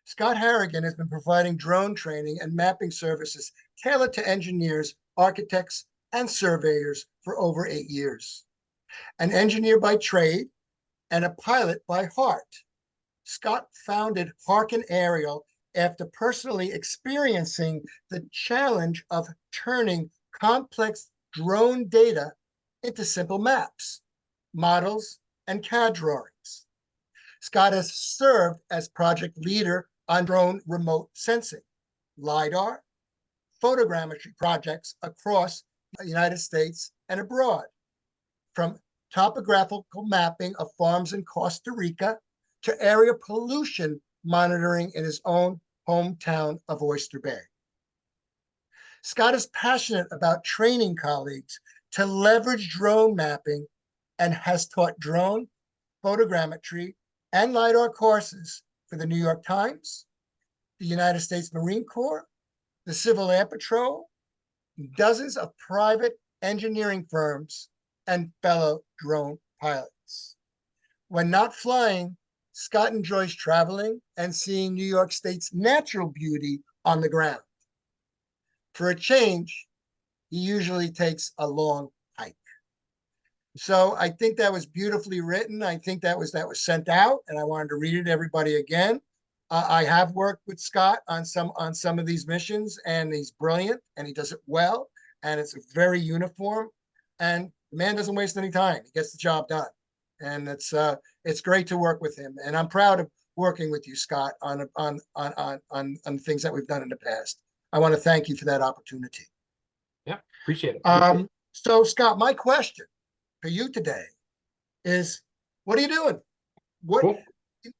Scott Harrigan has been providing drone training and mapping services tailored to engineers, architects, and surveyors for over 8 years. An engineer by trade and a pilot by heart, Scott founded Harkin Aerial after personally experiencing the challenge of turning complex drone data into simple maps, models, and CAD drawings. Scott has served as project leader on drone remote sensing, LiDAR, photogrammetry projects across the United States and abroad, from topographical mapping of farms in Costa Rica to area pollution monitoring in his own hometown of Oyster Bay. Scott is passionate about training colleagues to leverage drone mapping and has taught drone, photogrammetry, and LiDAR courses for the New York Times, the United States Marine Corps, the Civil Air Patrol, dozens of private engineering firms, and fellow drone pilots. When not flying, Scott enjoys traveling and seeing New York State's natural beauty on the ground. For a change, he usually takes a long hike. So I think that was beautifully written. I think that was sent out, and I wanted to read it to everybody again. I have worked with Scott on some of these missions, and he's brilliant, and he does it well, and it's very uniform. And the man doesn't waste any time; he gets the job done, and it's great to work with him. And I'm proud of working with you, Scott, on things that we've done in the past. I want to thank you for that opportunity. Yeah, appreciate it. So, Scott, my question for you today is, what are you doing? What cool.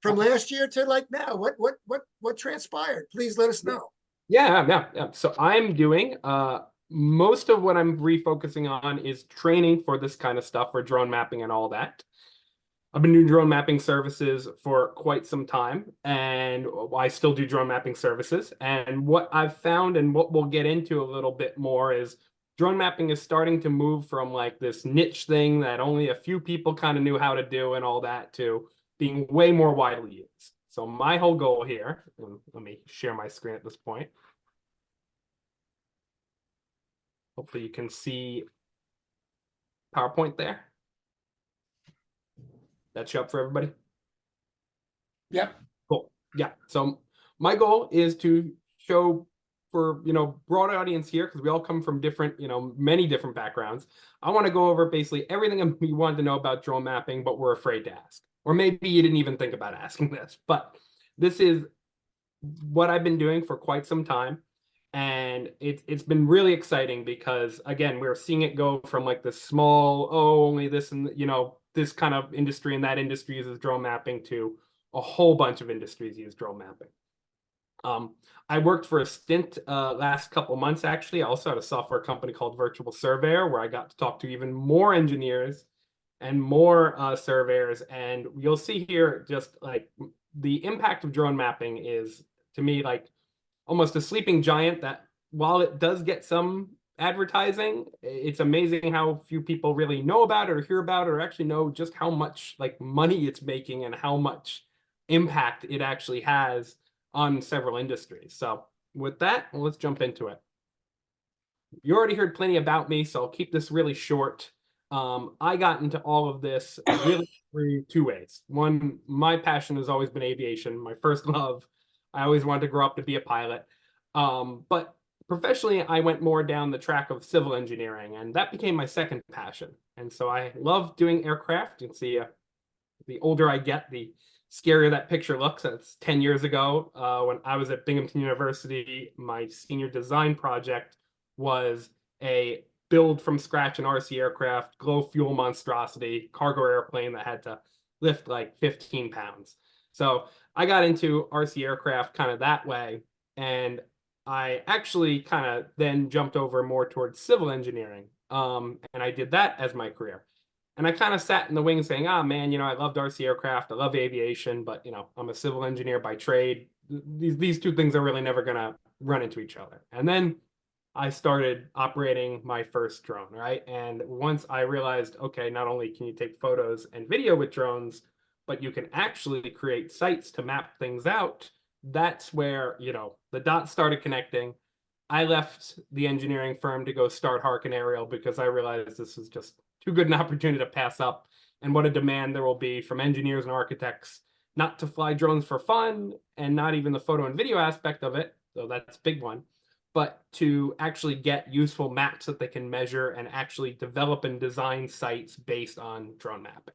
From last year to like now? What transpired? Please let us know. Yeah. So I'm doing most of what I'm refocusing on is training for this kind of stuff, for drone mapping and all that. I've been doing drone mapping services for quite some time, and I still do drone mapping services. And what I've found, and what we'll get into a little bit more, is drone mapping is starting to move from like this niche thing that only a few people kind of knew how to do and all that, to being way more widely used. So my whole goal here, let me share my screen at this point. Hopefully you can see PowerPoint there. That show up for everybody? Yep. Cool. Yeah. So my goal is to show for, broad audience here, because we all come from different, many different backgrounds. I want to go over basically everything you wanted to know about drone mapping, but we're afraid to ask. Or maybe you didn't even think about asking this, but this is what I've been doing for quite some time. And it's been really exciting because, again, we're seeing it go from like the small, only this and, this kind of industry and that industry uses drone mapping, to a whole bunch of industries use drone mapping. I worked for a stint last couple months, actually. I also had a software company called Virtual Surveyor, where I got to talk to even more engineers and more surveyors. And you'll see here just like the impact of drone mapping is, to me, like almost a sleeping giant that, while it does get some advertising, it's amazing how few people really know about it or hear about it or actually know just how much like money it's making and how much impact it actually has on several industries. So with that, let's jump into it. You already heard plenty about me, so I'll keep this really short. I got into all of this really through two ways. One, my passion has always been aviation, my first love. I always wanted to grow up to be a pilot. But professionally, I went more down the track of civil engineering, and that became my second passion. And so I love doing aircraft. You can see the older I get, the scarier that picture looks. That's 10 years ago. When I was at Binghamton University, my senior design project was a build from scratch an RC aircraft, glow fuel monstrosity, cargo airplane that had to lift like 15 pounds. So I got into RC aircraft kind of that way, and I actually kind of then jumped over more towards civil engineering, and I did that as my career. And I kind of sat in the wings saying, man, I loved RC aircraft, I love aviation, but, I'm a civil engineer by trade. These two things are really never going to run into each other. And then I started operating my first drone, right? And once I realized, okay, not only can you take photos and video with drones, but you can actually create sites to map things out, that's where, you know, the dots started connecting. I left the engineering firm to go start Harkin Aerial because I realized this is just too good an opportunity to pass up, and what a demand there will be from engineers and architects not to fly drones for fun, and not even the photo and video aspect of it, so that's a big one, but to actually get useful maps that they can measure and actually develop and design sites based on drone mapping.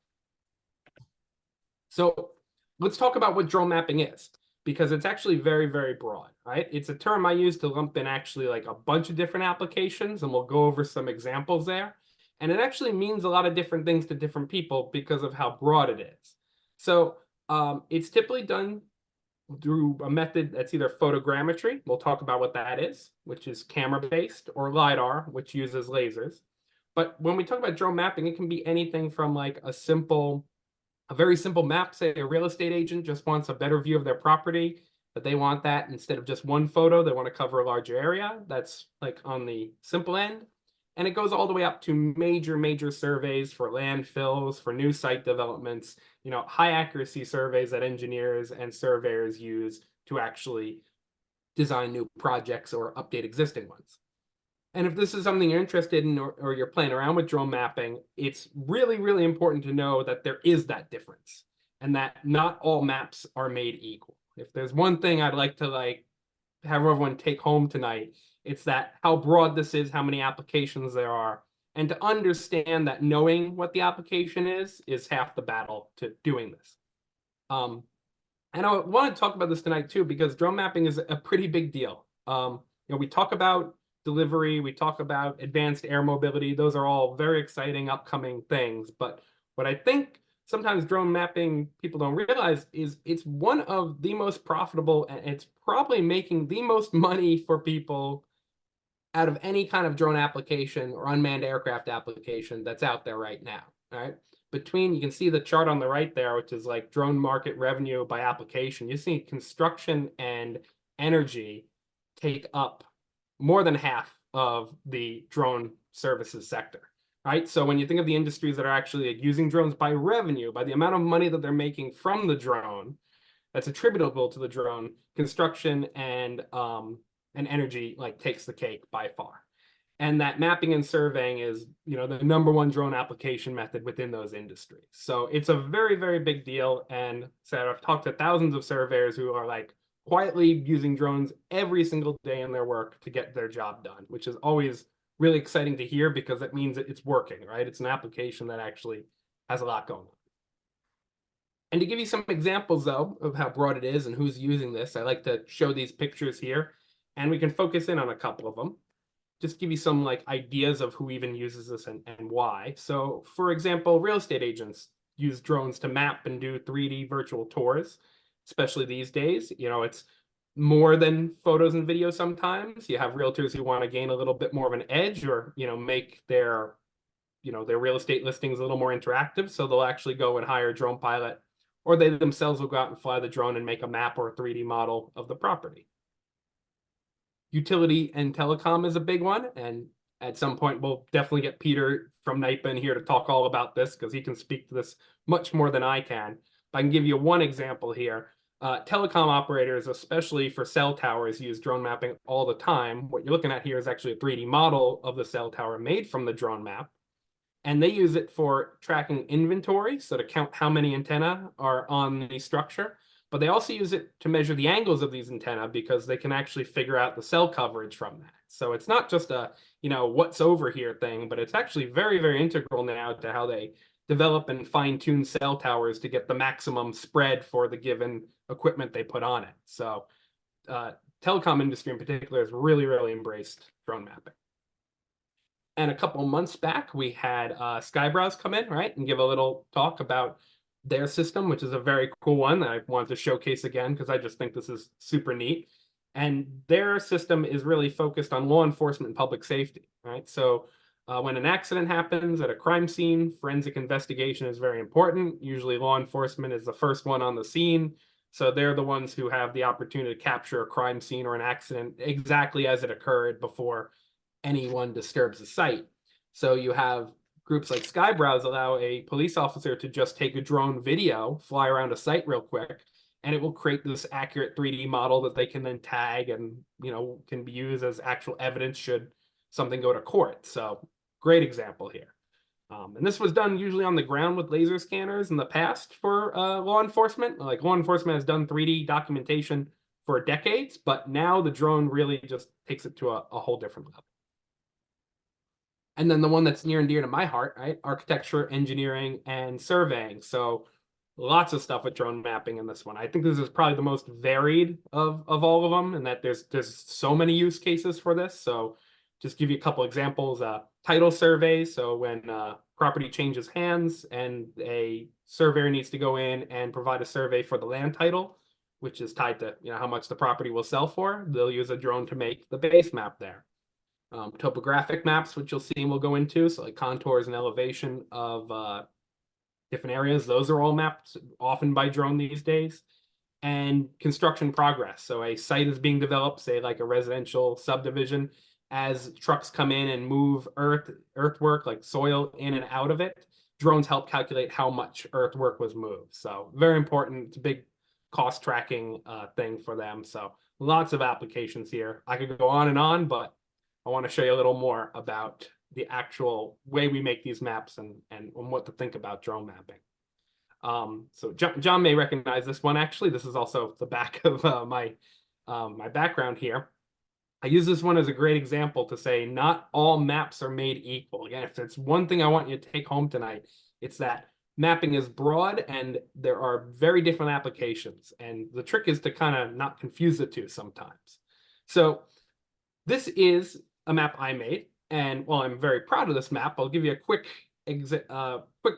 So let's talk about what drone mapping is, because it's actually very, very broad, right? It's a term I use to lump in actually like a bunch of different applications, and we'll go over some examples there. And it actually means a lot of different things to different people because of how broad it is. So it's typically done through a method that's either photogrammetry, we'll talk about what that is, which is camera-based, or LiDAR, which uses lasers. But when we talk about drone mapping, it can be anything from like a very simple map. Say a real estate agent just wants a better view of their property, but they want that instead of just one photo, they want to cover a larger area. That's like on the simple end. And it goes all the way up to major surveys for landfills, for new site developments, you know, high accuracy surveys that engineers and surveyors use to actually design new projects or update existing ones. And if this is something you're interested in, or you're playing around with drone mapping, it's really, really important to know that there is that difference and that not all maps are made equal. If there's one thing I'd like to have everyone take home tonight, it's that how broad this is, how many applications there are, and to understand that knowing what the application is half the battle to doing this. And I want to talk about this tonight too, because drone mapping is a pretty big deal. You know, we talk about delivery, we talk about advanced air mobility. Those are all very exciting upcoming things. But what I think sometimes drone mapping people don't realize is it's one of the most profitable, and it's probably making the most money for people out of any kind of drone application or unmanned aircraft application that's out there right now. All right. Between, you can see the chart on the right there, which is like drone market revenue by application. You see construction and energy take up more than half of the drone services sector, right? So when you think of the industries that are actually using drones by revenue, by the amount of money that they're making from the drone, that's attributable to the drone, construction and energy like takes the cake by far. And that mapping and surveying is, you know, the #1 drone application method within those industries. So it's a very, very big deal. And so I've talked to thousands of surveyors who are like quietly using drones every single day in their work to get their job done, which is always really exciting to hear because it means that it's working, right? It's an application that actually has a lot going on. And to give you some examples, though, of how broad it is and who's using this, I like to show these pictures here, and we can focus in on a couple of them. Just give you some like ideas of who even uses this and why. So, for example, real estate agents use drones to map and do 3D virtual tours, especially these days. You know, it's more than photos and videos sometimes. You have realtors who want to gain a little bit more of an edge, or, you know, make their, you know, their real estate listings a little more interactive. So they'll actually go and hire a drone pilot, or they themselves will go out and fly the drone and make a map or a 3D model of the property. Utility and telecom is a big one, and at some point we'll definitely get Peter from NIPA in here to talk all about this because he can speak to this much more than I can. But I can give you one example here. Telecom operators, especially for cell towers, use drone mapping all the time. What you're looking at here is actually a 3D model of the cell tower made from the drone map. And they use it for tracking inventory, so to count how many antenna are on the structure. But they also use it to measure the angles of these antenna because they can actually figure out the cell coverage from that. So it's not just a, you know, what's over here thing, but it's actually very, very integral now to how they develop and fine-tune cell towers to get the maximum spread for the given equipment they put on it. So telecom industry in particular has really, really embraced drone mapping. And a couple months back, we had Skybrowse come in, right, and give a little talk about their system, which is a very cool one that I wanted to showcase again because I just think this is super neat. And their system is really focused on law enforcement and public safety, right? So when an accident happens at a crime scene, forensic investigation is very important. Usually law enforcement is the first one on the scene. So they're the ones who have the opportunity to capture a crime scene or an accident exactly as it occurred before anyone disturbs the site. So you have groups like Skybrowse allow a police officer to just take a drone video, fly around a site real quick, and it will create this accurate 3D model that they can then tag and, can be used as actual evidence should something go to court. So great example here. And this was done usually on the ground with laser scanners in the past for law enforcement. Like law enforcement has done 3D documentation for decades, but now the drone really just takes it to a whole different level. And then the one that's near and dear to my heart, right? Architecture, engineering, and surveying. So lots of stuff with drone mapping in this one. I think this is probably the most varied of all of them, and that there's so many use cases for this. So just give you a couple examples. Title surveys. So when property changes hands and a surveyor needs to go in and provide a survey for the land title, which is tied to how much the property will sell for, they'll use a drone to make the base map there. Topographic maps, which you'll see we'll go into, so like contours and elevation of different areas. Those are all mapped often by drone these days. And construction progress. So a site is being developed, say like a residential subdivision. As trucks come in and move earthwork, like soil in and out of it, drones help calculate how much earthwork was moved. So very important. It's a big cost tracking thing for them. So lots of applications here. I could go on and on, but I want to show you a little more about the actual way we make these maps and what to think about drone mapping. So John may recognize this one. Actually, this is also the back of my background here. I use this one as a great example to say not all maps are made equal. Again, if it's one thing I want you to take home tonight, it's that mapping is broad and there are very different applications. And the trick is to kind of not confuse the two sometimes. So this is a map I made. And while I'm very proud of this map, I'll give you a quick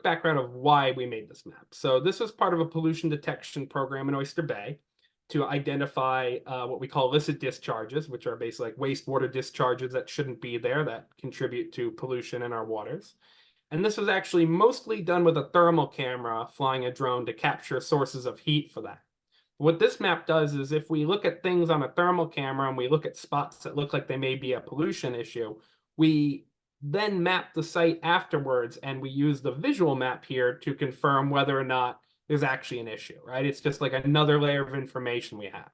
background of why we made this map. So this was part of a pollution detection program in Oyster Bay to identify what we call illicit discharges, which are basically like wastewater discharges that shouldn't be there that contribute to pollution in our waters. And this was actually mostly done with a thermal camera flying a drone to capture sources of heat for that. What this map does is if we look at things on a thermal camera and we look at spots that look like they may be a pollution issue, we then map the site afterwards and we use the visual map here to confirm whether or not there's actually an issue, right? It's just like another layer of information we have.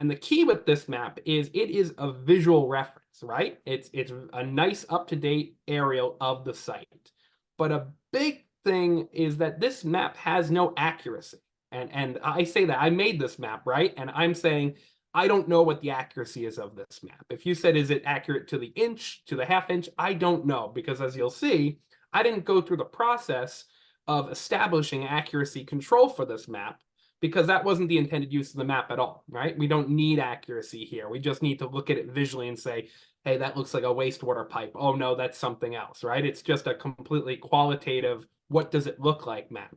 And the key with this map is it is a visual reference, right? It's a nice up-to-date aerial of the site. But a big thing is that this map has no accuracy. And I say that I made this map, right? And I'm saying I don't know what the accuracy is of this map. If you said, is it accurate to the inch, to the half inch? I don't know, because as you'll see, I didn't go through the process of establishing accuracy control for this map, because that wasn't the intended use of the map at all, right? We don't need accuracy here. We just need to look at it visually and say, hey, that looks like a wastewater pipe. Oh no, that's something else, right? It's just a completely qualitative, what does it look like map.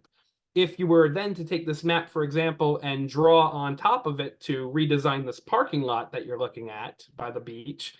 If you were then to take this map, for example, and draw on top of it to redesign this parking lot that you're looking at by the beach,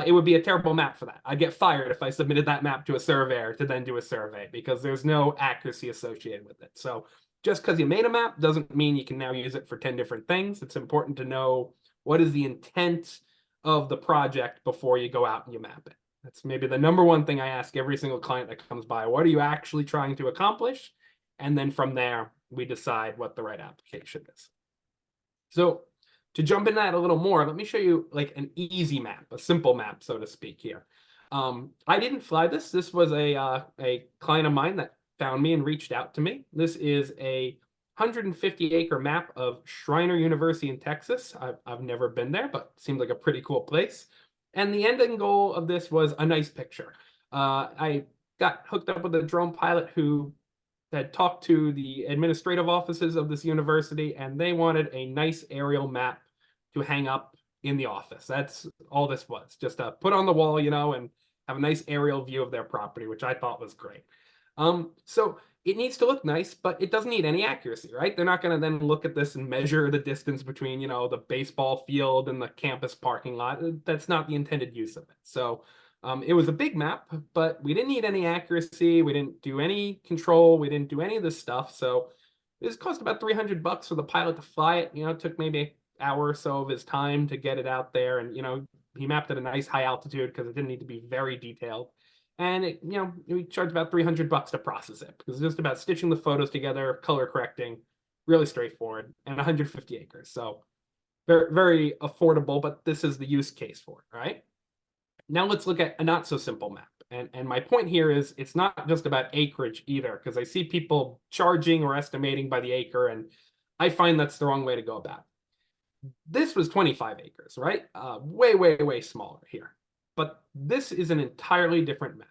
it would be a terrible map for that. I'd get fired if I submitted that map to a surveyor to then do a survey, because there's no accuracy associated with it. So just because you made a map doesn't mean you can now use it for 10 different things. It's important to know what is the intent of the project before you go out and you map it. That's maybe the number one thing I ask every single client that comes by. What are you actually trying to accomplish? And then from there, we decide what the right application is. So to jump into that a little more, let me show you like an easy map, a simple map, so to speak here. I didn't fly this. This was a client of mine that found me and reached out to me. This is a 150-acre map of Schreiner University in Texas. I've never been there, but it seemed like a pretty cool place. And the ending goal of this was a nice picture. I got hooked up with a drone pilot who had talked to the administrative offices of this university, and they wanted a nice aerial map to hang up in the office. That's all this was, just to put on the wall, and have a nice aerial view of their property, which I thought was great. So it needs to look nice, but it doesn't need any accuracy, right? They're not going to then look at this and measure the distance between, the baseball field and the campus parking lot. That's not the intended use of it. So it was a big map, but we didn't need any accuracy. We didn't do any control. We didn't do any of this stuff. So this cost about $300 for the pilot to fly it. It took maybe an hour or so of his time to get it out there. And, he mapped at a nice high altitude because it didn't need to be very detailed. And we charged about $300 to process it, because it's just about stitching the photos together, color correcting, really straightforward, and 150 acres. So very, very affordable, but this is the use case for it, right? Now let's look at a not so simple map. And my point here is it's not just about acreage either, because I see people charging or estimating by the acre, and I find that's the wrong way to go about it. This was 25 acres, right? Way, way, way smaller here. But this is an entirely different map.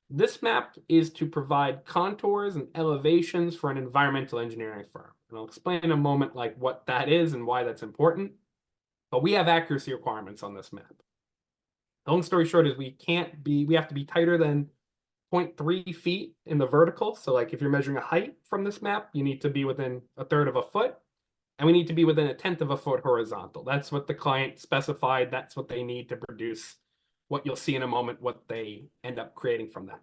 This map is to provide contours and elevations for an environmental engineering firm. And I'll explain in a moment like what that is and why that's important. But we have accuracy requirements on this map. The long story short is we have to be tighter than 0.3 feet in the vertical. So like if you're measuring a height from this map, you need to be within 1/3 of a foot. And we need to be within 1/10 of a foot horizontal. That's what the client specified. That's what they need to produce what you'll see in a moment, what they end up creating from that.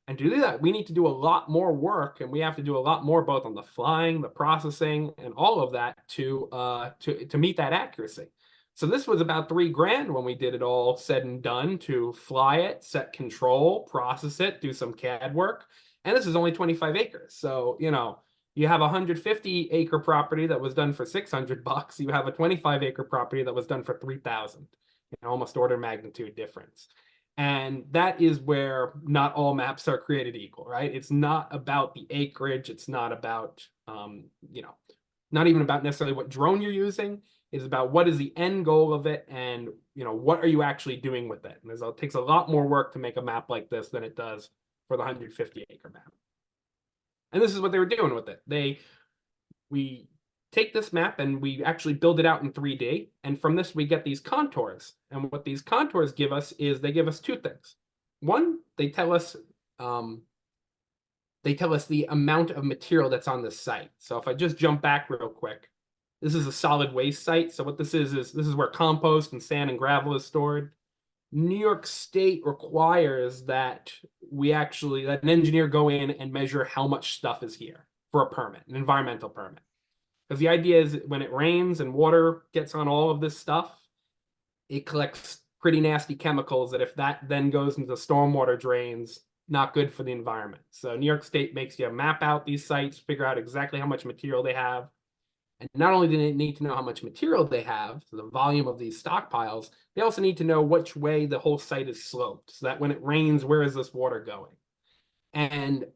And to do that, we need to do a lot more work, and we have to do a lot more both on the flying, the processing, and all of that to meet that accuracy. So this was about $3 grand when we did it all said and done to fly it, set control, process it, do some CAD work. And this is only 25 acres. So, you know, you have a 150-acre property that was done for $600. You have a 25-acre property that was done for 3,000. Almost order of magnitude difference. And that is where not all maps are created equal, right? It's not about the acreage. It's not about, not even about necessarily what drone you're using. It's about what is the end goal of it, and what are you actually doing with it. And it takes a lot more work to make a map like this than it does for the 150-acre map. And this is what they were doing with it. We take this map and we actually build it out in 3D. And from this, we get these contours. And what these contours give us is they give us two things. One, they tell us the amount of material that's on this site. So if I just jump back real quick, this is a solid waste site. So what this is this is where compost and sand and gravel is stored. New York State requires that that an engineer go in and measure how much stuff is here for a permit, an environmental permit. Because the idea is when it rains and water gets on all of this stuff, it collects pretty nasty chemicals that if that then goes into the stormwater drains, not good for the environment. So New York State makes you map out these sites, figure out exactly how much material they have. And not only do they need to know how much material they have, so the volume of these stockpiles, they also need to know which way the whole site is sloped, so that when it rains, where is this water going? And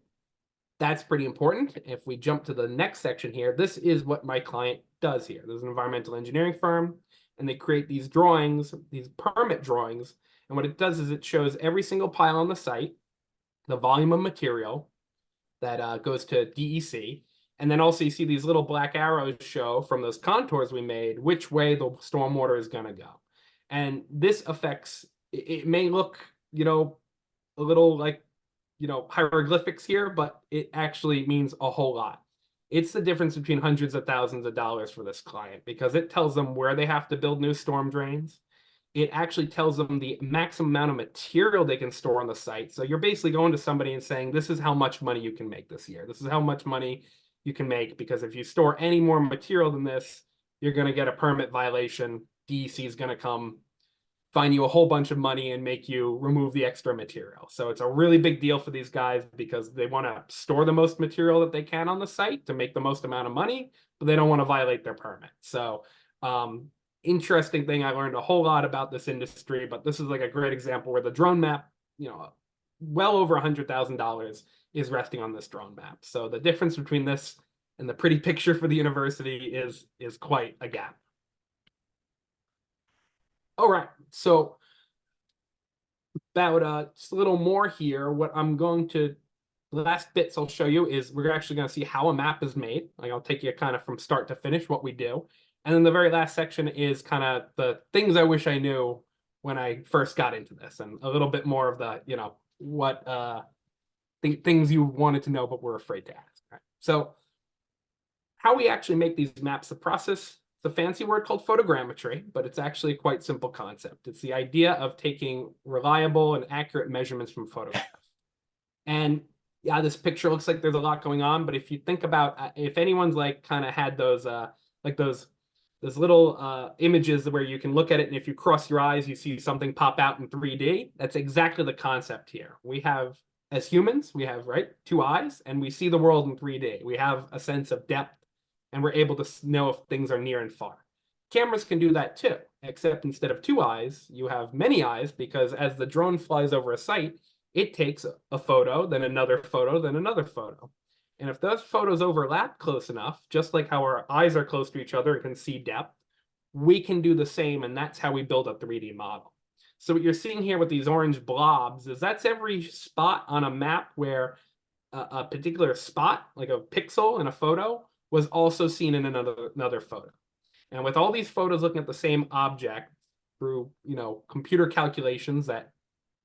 that's pretty important. If we jump to the next section here, this is what my client does here. There's an environmental engineering firm, and they create these drawings, these permit drawings. And what it does is it shows every single pile on the site, the volume of material that goes to DEC. And then also you see these little black arrows show from those contours we made which way the stormwater is going to go. And this affects, it may look, a little like, hieroglyphics here, but it actually means a whole lot. It's the difference between hundreds of thousands of dollars for this client because it tells them where they have to build new storm drains. It actually tells them the maximum amount of material they can store on the site. So you're basically going to somebody and saying, this is how much money you can make this year. This is how much money you can make, because if you store any more material than this, you're going to get a permit violation. DEC is going to come fine you a whole bunch of money and make you remove the extra material. So it's a really big deal for these guys because they want to store the most material that they can on the site to make the most amount of money, but they don't want to violate their permit. So interesting thing. I learned a whole lot about this industry, but this is like a great example where the drone map, well over $100,000 is resting on this drone map. So the difference between this and the pretty picture for the university is quite a gap. All right, so about just a little more here. What I'm going to, the last bits I'll show you is we're actually going to see how a map is made. Like I'll take you kind of from start to finish what we do. And then the very last section is kind of the things I wish I knew when I first got into this, and a little bit more of the, what things you wanted to know but were afraid to ask. Right? So how we actually make these maps, the process, it's a fancy word called photogrammetry, but it's actually a quite simple concept. It's the idea of taking reliable and accurate measurements from photographs. And yeah, this picture looks like there's a lot going on, but if you think about, if anyone's like kind of had those, like those little images where you can look at it, and if you cross your eyes, you see something pop out in 3D. That's exactly the concept here. We have, as humans, we have, right, two eyes, and we see the world in 3D. We have a sense of depth and we're able to know if things are near and far. Cameras can do that too, except instead of 2 eyes, you have many eyes, because as the drone flies over a site, it takes a photo, then another photo, then another photo. And if those photos overlap close enough, just like how our eyes are close to each other and can see depth, we can do the same, and that's how we build a 3D model. So what you're seeing here with these orange blobs is that's every spot on a map where a particular spot, like a pixel in a photo, was also seen in another photo. And with all these photos looking at the same object through, computer calculations that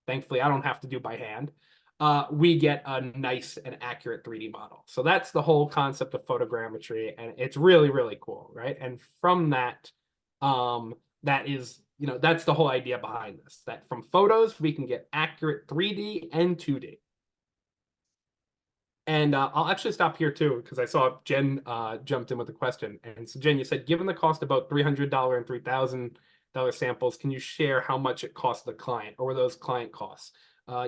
thankfully I don't have to do by hand, we get a nice and accurate 3D model. So that's the whole concept of photogrammetry, and it's really, really cool, right? And from that, that is, that's the whole idea behind this, that from photos, we can get accurate 3D and 2D. And I'll actually stop here too, because I saw Jen jumped in with a question. And so Jen, you said, given the cost of about $300 and $3,000 samples, can you share how much it cost the client, or were those client costs?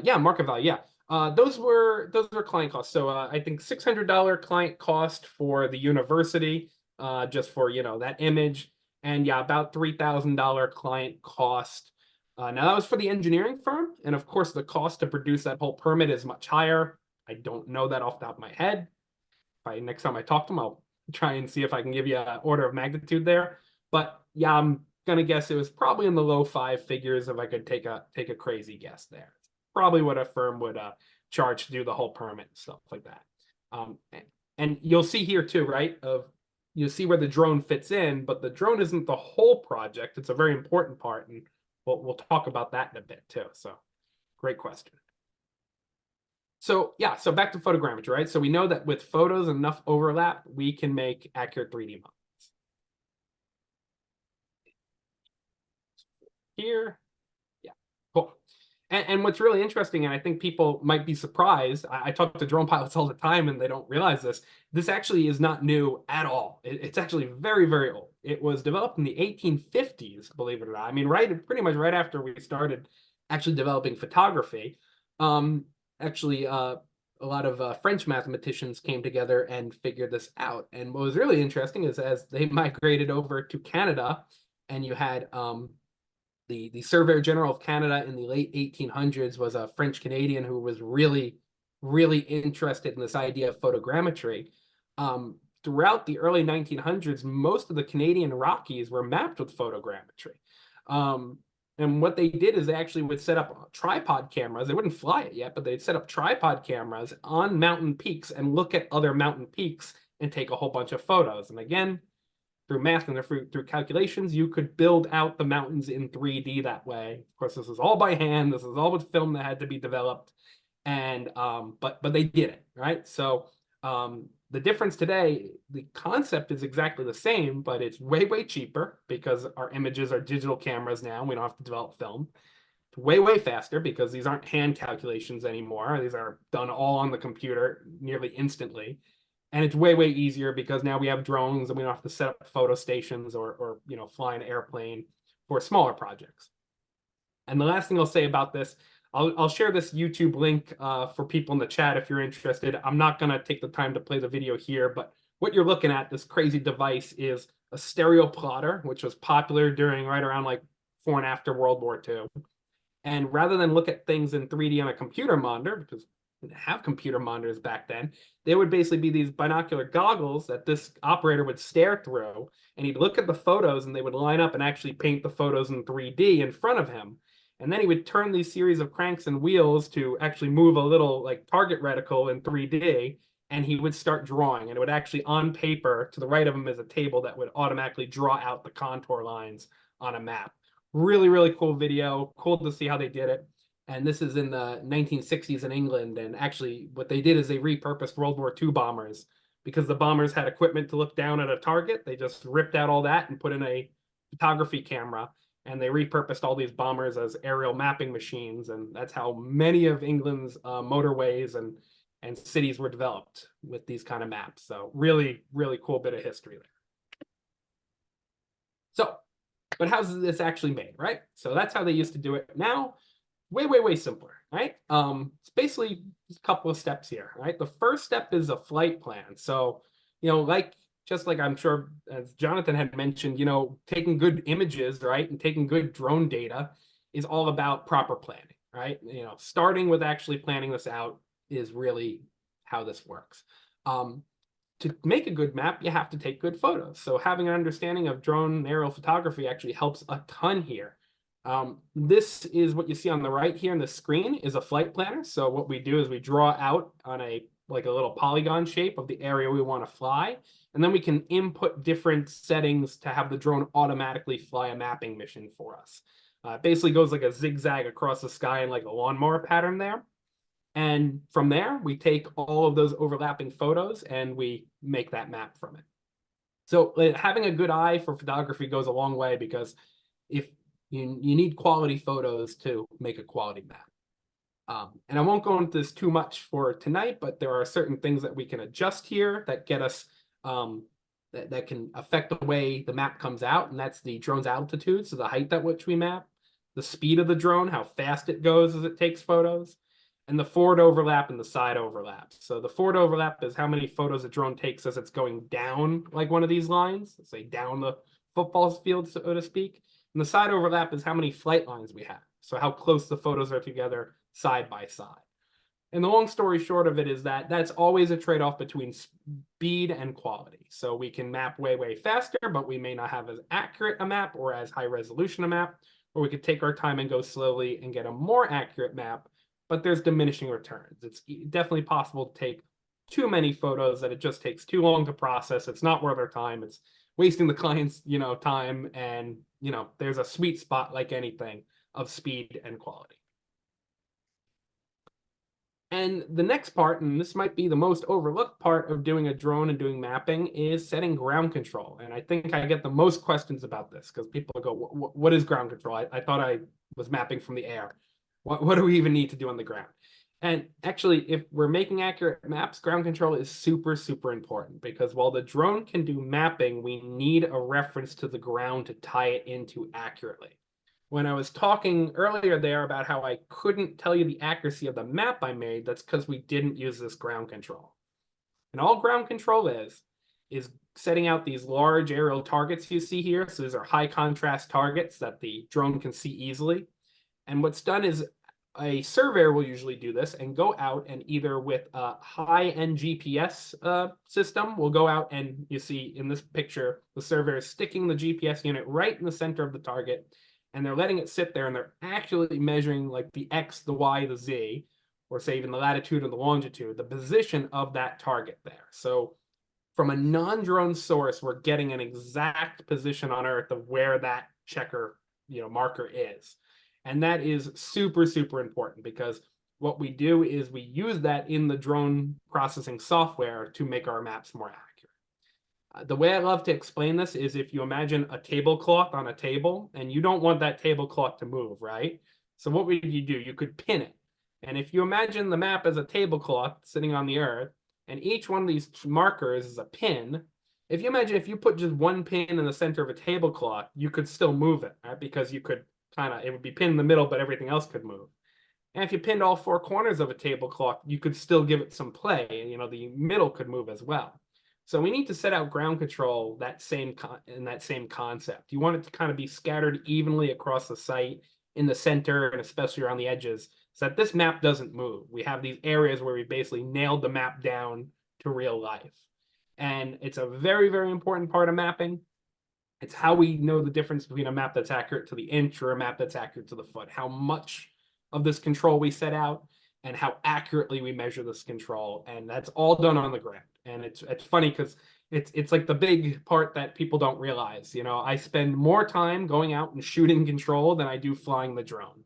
Yeah, market value, yeah. Those were client costs. So I think $600 client cost for the university, just for, that image. And yeah, about $3,000 client cost. Now that was for the engineering firm. And of course, the cost to produce that whole permit is much higher. I don't know that off the top of my head. Next time I talk to them, I'll try and see if I can give you an order of magnitude there. But yeah, I'm gonna guess it was probably in the low 5 figures if I could take a crazy guess there. It's probably what a firm would charge to do the whole permit and stuff like that. And you'll see here too, right? You'll see where the drone fits in, but the drone isn't the whole project. It's a very important part, and we'll talk about that in a bit too. So, great question. So yeah, so back to photogrammetry, right? So we know that with photos and enough overlap, we can make accurate 3D models. Here, yeah, cool. And what's really interesting, and I think people might be surprised, I talk to drone pilots all the time and they don't realize this actually is not new at all. It's actually very, very old. It was developed in the 1850s, believe it or not. I mean, pretty much right after we started actually developing photography. Actually, a lot of French mathematicians came together and figured this out. And what was really interesting is as they migrated over to Canada, and you had the Surveyor General of Canada in the late 1800s was a French Canadian who was really, really interested in this idea of photogrammetry. Throughout the early 1900s, most of the Canadian Rockies were mapped with photogrammetry. And what they did is they actually would set up tripod cameras. They wouldn't fly it yet, but they'd set up tripod cameras on mountain peaks and look at other mountain peaks and take a whole bunch of photos. And again, through math and through calculations, you could build out the mountains in 3D that way. Of course, this is all by hand. This is all with film that had to be developed. And but they did it, right? So the difference today, the concept is exactly the same, but it's way, way cheaper because our images are digital cameras now. We don't have to develop film. It's way, way faster because these aren't hand calculations anymore. These are done all on the computer nearly instantly. And it's way, way easier because now we have drones and we don't have to set up photo stations or fly an airplane for smaller projects. And the last thing I'll say about this, I'll share this YouTube link for people in the chat if you're interested. I'm not going to take the time to play the video here, but what you're looking at, this crazy device, is a stereo plotter, which was popular during right around like before and after World War II. And rather than look at things in 3D on a computer monitor, because we didn't have computer monitors back then, they would basically be these binocular goggles that this operator would stare through, and he'd look at the photos and they would line up and actually paint the photos in 3D in front of him. And then he would turn these series of cranks and wheels to actually move a little like target reticle in 3D, and he would start drawing. And it would actually, on paper, to the right of him is a table that would automatically draw out the contour lines on a map. Really, really cool video. Cool to see how they did it. And this is in the 1960s in England. And actually, what they did is they repurposed World War II bombers because the bombers had equipment to look down at a target. They just ripped out all that and put in a photography camera. And they repurposed all these bombers as aerial mapping machines. And that's how many of England's motorways and cities were developed with these kind of maps. So really, really cool bit of history there. So, but how's this actually made, right? So that's how they used to do it. Now, way, way, way simpler, right? It's basically a couple of steps here, right? The first step is a flight plan. So, like just like I'm sure as Jonathan had mentioned, taking good images, right, and taking good drone data is all about proper planning, right? Starting with actually planning this out is really how this works. To make a good map, you have to take good photos. So having an understanding of drone aerial photography actually helps a ton here. This is what you see on the right here on the screen is a flight planner. So what we do is we draw out on a little polygon shape of the area we want to fly. And then we can input different settings to have the drone automatically fly a mapping mission for us. It basically goes like a zigzag across the sky in like a lawnmower pattern there. And from there, we take all of those overlapping photos and we make that map from it. So having a good eye for photography goes a long way, because if you need quality photos to make a quality map. And I won't go into this too much for tonight, but there are certain things that we can adjust here that get us that can affect the way the map comes out, and that's the drone's altitude, so the height at which we map, the speed of the drone, how fast it goes as it takes photos, and the forward overlap and the side overlap. So the forward overlap is how many photos a drone takes as it's going down like one of these lines, say down the football field, so to speak. And the side overlap is how many flight lines we have. So how close the photos are together side by side. And the long story short of it is that that's always a trade-off between speed and quality. So we can map way, way faster, but we may not have as accurate a map or as high resolution a map, or we could take our time and go slowly and get a more accurate map, but there's diminishing returns. It's definitely possible to take too many photos that it just takes too long to process. It's not worth our time. It's wasting the client's, time, and, there's a sweet spot like anything of speed and quality. And the next part, and this might be the most overlooked part of doing a drone and doing mapping, is setting ground control. And I think I get the most questions about this because people go, what is ground control? I thought I was mapping from the air. What do we even need to do on the ground? And actually, if we're making accurate maps, ground control is super, super important, because while the drone can do mapping, we need a reference to the ground to tie it into accurately. When I was talking earlier there about how I couldn't tell you the accuracy of the map I made, that's because we didn't use this ground control. And all ground control is setting out these large aerial targets you see here. So these are high contrast targets that the drone can see easily. And what's done is a surveyor will usually do this and go out and either with a high-end GPS system, will go out and you see in this picture, the surveyor is sticking the GPS unit right in the center of the target, and they're letting it sit there, and they're actually measuring like the X, the Y, the Z, or say even the latitude and the longitude, the position of that target there. So from a non-drone source, we're getting an exact position on Earth of where that checker, marker is. And that is super, super important, because what we do is we use that in the drone processing software to make our maps more accurate. The way I love to explain this is if you imagine a tablecloth on a table, and you don't want that tablecloth to move, right? So what would you do? You could pin it. And if you imagine the map as a tablecloth sitting on the Earth, and each one of these markers is a pin, if you imagine if you put just one pin in the center of a tablecloth, you could still move it, right? Because you could it would be pinned in the middle, but everything else could move. And if you pinned all four corners of a tablecloth, you could still give it some play, and the middle could move as well. So we need to set out ground control in that same concept. You want it to kind of be scattered evenly across the site in the center, and especially around the edges, so that this map doesn't move. We have these areas where we basically nailed the map down to real life. And it's a very, very important part of mapping. It's how we know the difference between a map that's accurate to the inch or a map that's accurate to the foot, how much of this control we set out and how accurately we measure this control. And that's all done on the ground. And it's funny because it's like the big part that people don't realize. I spend more time going out and shooting control than I do flying the drone.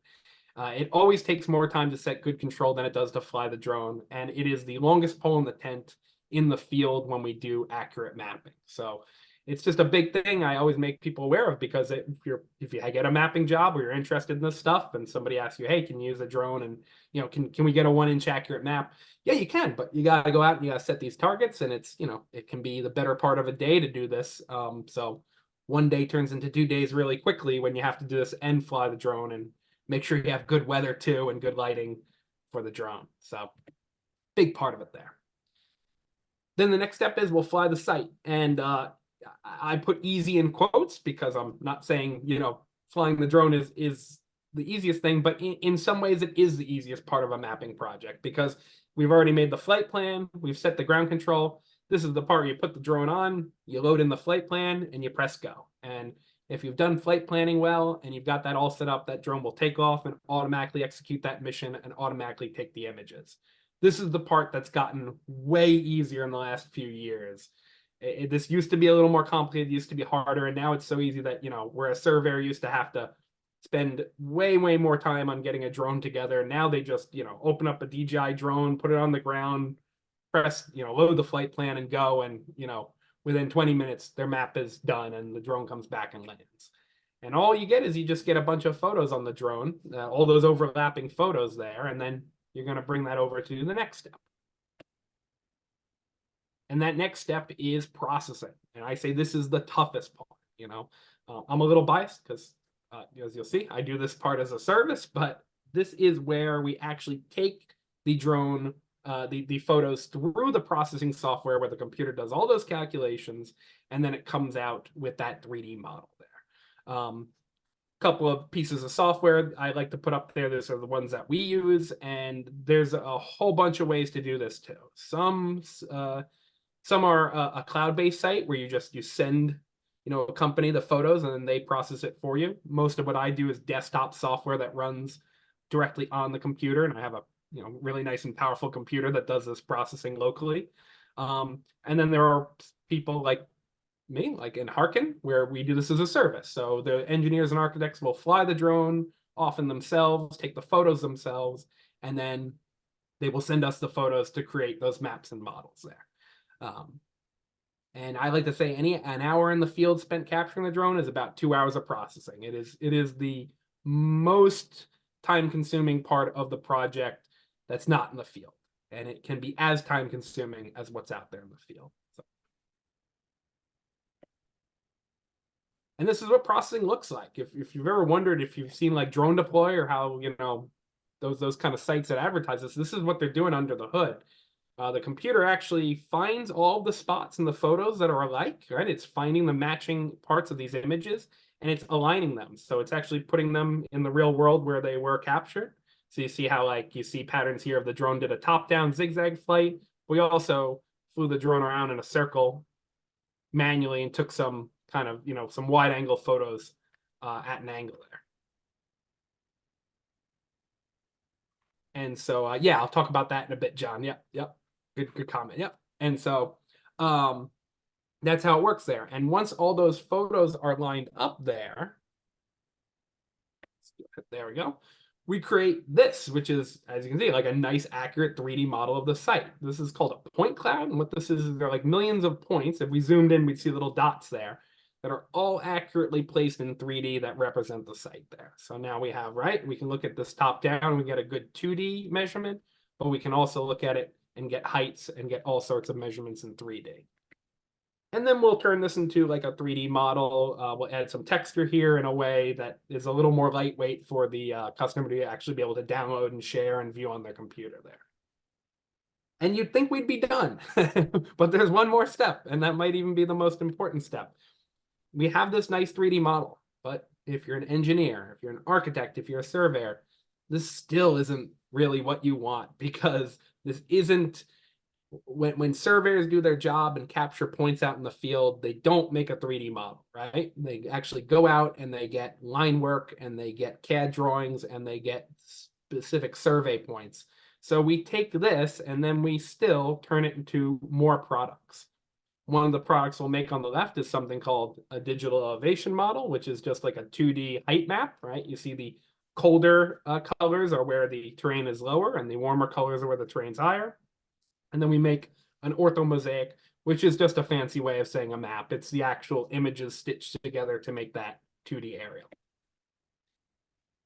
It always takes more time to set good control than it does to fly the drone. And it is the longest pole in the tent in the field when we do accurate mapping. So it's just a big thing I always make people aware of, because if you get a mapping job or you're interested in this stuff and somebody asks you, hey, can you use a drone and can we get a 1-inch accurate map? Yeah, you can, but you got to go out and you got to set these targets, and it's it can be the better part of a day to do this. So one day turns into 2 days really quickly when you have to do this and fly the drone, and make sure you have good weather too and good lighting for the drone. So big part of it there. Then the next step is we'll fly the site. And I put easy in quotes because I'm not saying, flying the drone is the easiest thing, but in some ways it is the easiest part of a mapping project because we've already made the flight plan, we've set the ground control. This is the part where you put the drone on, you load in the flight plan, and you press go. And if you've done flight planning well and you've got that all set up, that drone will take off and automatically execute that mission and automatically take the images. This is the part that's gotten way easier in the last few years. This used to be a little more complicated, used to be harder, and now it's so easy that, where a surveyor used to have to spend way more time on getting a drone together. Now they just, open up a DJI drone, put it on the ground, press, load the flight plan and go. And, within 20 minutes, their map is done and the drone comes back and lands. And all you get is you just get a bunch of photos on the drone, all those overlapping photos there, and then you're going to bring that over to the next step. And that next step is processing. And I say this is the toughest part. I'm a little biased because, as you'll see, I do this part as a service, but this is where we actually take the drone, the photos through the processing software where the computer does all those calculations, and then it comes out with that 3D model there. Couple of pieces of software I like to put up there. Those are the ones that we use, and there's a whole bunch of ways to do this too. Some are a cloud-based site where you send a company the photos and then they process it for you. Most of what I do is desktop software that runs directly on the computer, and I have a really nice and powerful computer that does this processing locally. And then there are people like me, like in Harkin, where we do this as a service. So the engineers and architects will fly the drone often themselves, take the photos themselves, and then they will send us the photos to create those maps and models there. And I like to say an hour in the field spent capturing the drone is about 2 hours of processing. It is the most time-consuming part of the project that's not in the field, and it can be as time-consuming as what's out there in the field. So. And this is what processing looks like. If you've ever wondered if you've seen like Drone Deploy or how those kind of sites that advertise this is what they're doing under the hood. The computer actually finds all the spots in the photos that are alike, right? It's finding the matching parts of these images and it's aligning them. So it's actually putting them in the real world where they were captured. So you see how you see patterns here of the drone did a top-down zigzag flight. We also flew the drone around in a circle manually and took some kind of, some wide angle photos at an angle there. And so, yeah, I'll talk about that in a bit, John. Yep. Good comment. Yep. And so that's how it works there. And once all those photos are lined up there, there we go. We create this, which is, as you can see, like a nice, accurate 3D model of the site. This is called a point cloud. And what this is they're like millions of points. If we zoomed in, we'd see little dots there that are all accurately placed in 3D that represent the site there. So now we have, we can look at this top down, we get a good 2D measurement, but we can also look at it and get heights and get all sorts of measurements in 3D. And then we'll turn this into like a 3D model. We'll add some texture here in a way that is a little more lightweight for the customer to actually be able to download and share and view on their computer there. And you'd think we'd be done, but there's one more step, and that might even be the most important step. We have this nice 3D model, but if you're an engineer, if you're an architect, if you're a surveyor, this still isn't really what you want, because this isn't, when surveyors do their job and capture points out in the field, they don't make a 3D model, right? They actually go out and they get line work and they get CAD drawings and they get specific survey points. So we take this and then we still turn it into more products. One of the products we'll make on the left is something called a digital elevation model, which is just like a 2D height map, right? You see the colder colors are where the terrain is lower and the warmer colors are where the terrain's higher. And then we make an orthomosaic, which is just a fancy way of saying a map. It's the actual images stitched together to make that 2D aerial.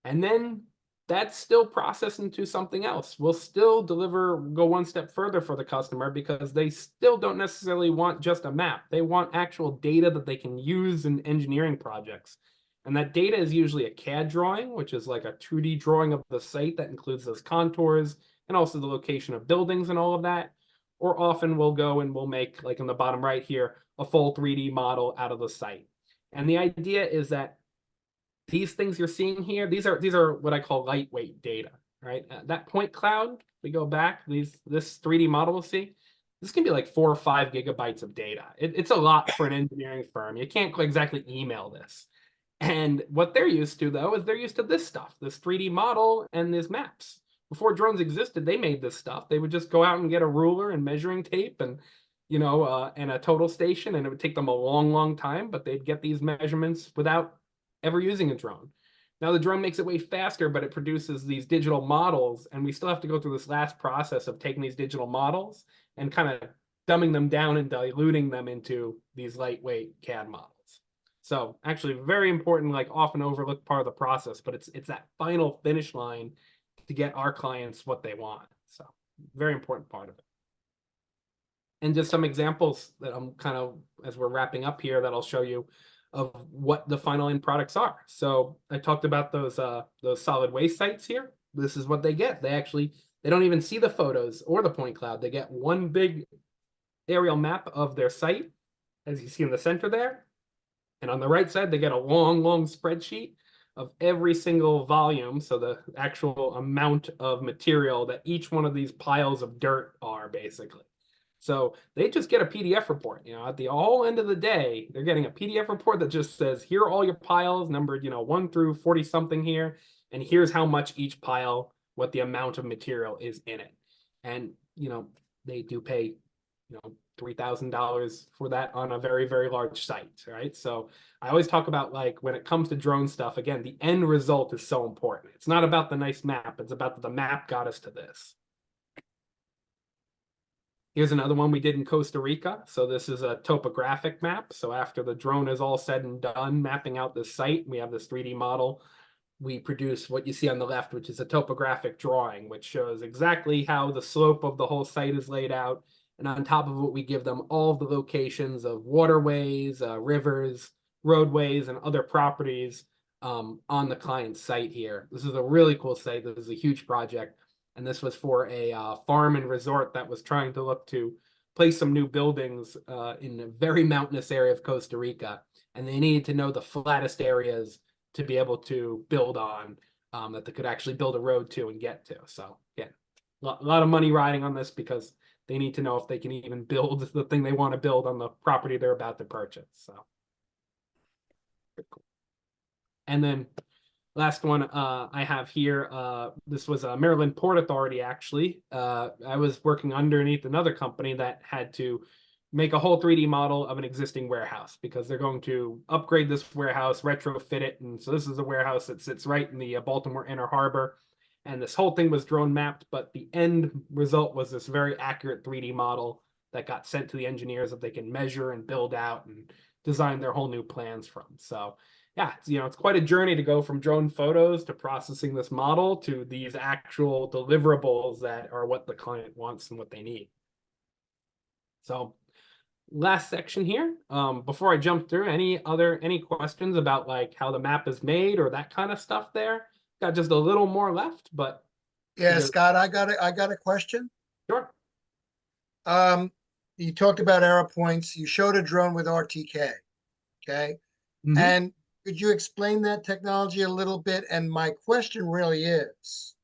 And then that's still processed into something else. We'll still go one step further for the customer, because they still don't necessarily want just a map. They want actual data that they can use in engineering projects. And that data is usually a CAD drawing, which is like a 2D drawing of the site that includes those contours and also the location of buildings and all of that. or often we'll go and we'll make, like in the bottom right here, a full 3D model out of the site. And the idea is that these things you're seeing here, these are what I call lightweight data, right? That point cloud, we go back, this 3D model we'll see, this can be like 4 or 5 gigabytes of data. It's a lot for an engineering firm. You can't exactly email this. And what they're used to, though, is they're used to this stuff, this 3D model and these maps. Before drones existed, they made this stuff. They would just go out and get a ruler and measuring tape and, and a total station, and it would take them a long, long time, but they'd get these measurements without ever using a drone. Now the drone makes it way faster, but it produces these digital models, and we still have to go through this last process of taking these digital models and kind of dumbing them down and diluting them into these lightweight CAD models. So actually very important, like often overlooked part of the process, but it's that final finish line to get our clients what they want. So very important part of it. And just some examples that I'm kind of, as we're wrapping up here, that I'll show you of what the final end products are. So I talked about those solid waste sites here. This is what they get. They don't even see the photos or the point cloud. They get one big aerial map of their site, as you see in the center there. And on the right side, they get a long, long spreadsheet of every single volume. So the actual amount of material that each one of these piles of dirt are, basically. So they just get a PDF report. At the whole end of the day, they're getting a PDF report that just says, here are all your piles numbered, 1 through 40 something here. And here's how much each pile, what the amount of material is in it. And, they do pay, $3,000 for that on a very, very large site, right? So I always talk about, like, when it comes to drone stuff, again, the end result is so important. It's not about the nice map. It's about that the map got us to this. Here's another one we did in Costa Rica. So this is a topographic map. So after the drone is all said and done mapping out this site, we have this 3D model. We produce what you see on the left, which is a topographic drawing, which shows exactly how the slope of the whole site is laid out. And on top of it, we give them all of the locations of waterways, rivers, roadways, and other properties on the client's site here. This is a really cool site. This is a huge project. And this was for a farm and resort that was trying to look to place some new buildings in a very mountainous area of Costa Rica. And they needed to know the flattest areas to be able to build on, that they could actually build a road to and get to. So again, a lot of money riding on this because they need to know if they can even build the thing they want to build on the property they're about to purchase. So, cool. And then last one I have here, this was a Maryland Port Authority, actually. I was working underneath another company that had to make a whole 3D model of an existing warehouse because they're going to upgrade this warehouse, retrofit it. And so this is a warehouse that sits right in the Baltimore Inner Harbor. And this whole thing was drone mapped, but the end result was this very accurate 3D model that got sent to the engineers that they can measure and build out and design their whole new plans from. So yeah, it's quite a journey to go from drone photos to processing this model to these actual deliverables that are what the client wants and what they need. So last section here, before I jump through, any questions about like how the map is made or that kind of stuff there? Got just a little more left, but Yeah, Scott, I got a question. sure. You talked about arrow points. You showed a drone with RTK, okay? Mhm. And could you explain that technology a little bit? And my question really is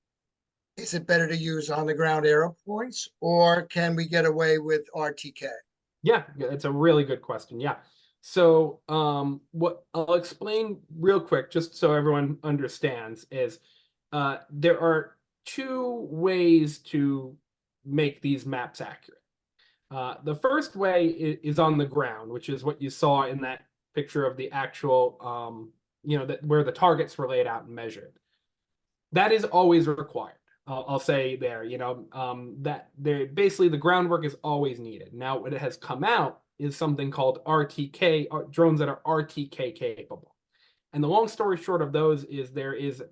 it better to use on the ground arrow points or can we get away with RTK? Yeah, it's a really good question. Yeah. So what I'll explain real quick, just so everyone understands, is there are 2 ways to make these maps accurate. The first way is on the ground, which is what you saw in that picture of the actual, where the targets were laid out and measured. That is always required. I'll say there, that basically the groundwork is always needed. Now, what has come out is something called RTK, drones that are RTK capable. And the long story short of those is there is,